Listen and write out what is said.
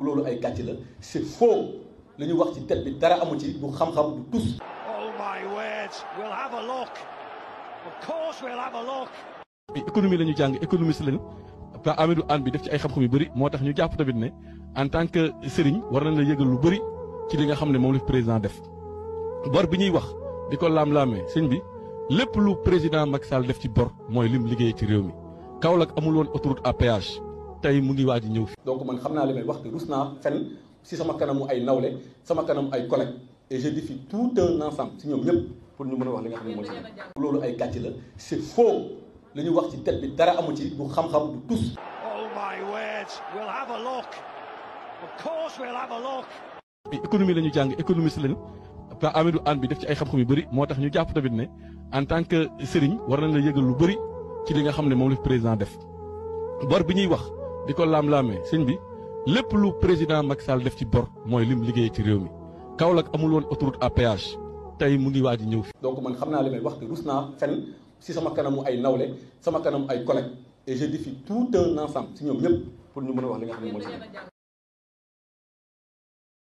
loolu ay gàcc la c'est faux li ñu wax ci tête bi dara amu ci du xam-xam du tus. Oh my word, we'll have a look. Of course we'll have a look. économie la ñu jàng économiste lañu Pa Amidou Anne bi def ci ay xam-xam yu bëri moo tax ñu jàpp tamit ne en tant que sëriñ war nañ la yëgal lu bëri ci li nga xam ne moom la président def bor bi ñuy wax di ko laam-laamee sëñ bi lépp lu président Macky Sall def ci bor mooy lim liggéey ci réew mi Kaolack amul woon autoroute à péage tey mu ngi waaj a ñëw fi. donc man xam naa li may wax te rus naa fenn si sama kanamu ay nawle sama kanamu ay collègues et je défie tout un ensemble si ñoom ñëpp pour ñu mën a wax li nga xam ne mooy si loolu ay gàcc la c'est faux li ñu wax ci tête bi dara amu ci du xam-xam du tus. Oh my word, we'll have a look. Of course we'll have a look. économie la ñu jàng économiste lañu Pa Amidou Anne bi def ci ay xam-xam yu bëri moo tax ñu jàpp tamit ne en tant que sëriñ war nañ la yëgal lu bëri ci li nga xam ne moom la président def bor bi ñuy wax di ko laam-laamee sëñ bi lépp lu président Macky Sall def ci bor mooy lim liggéey ci réew mi Kaolack amul woon autoroute à péage tey mu ngi waaj a ñëw fi. donc man xam naa li may wax te rus naa fenn si sama kanamu ay nawle sama kanamu ay collègues et je défie tout un ensemble si ñoom ñëpp pour ñu mën a wax li nga xam ne mooy si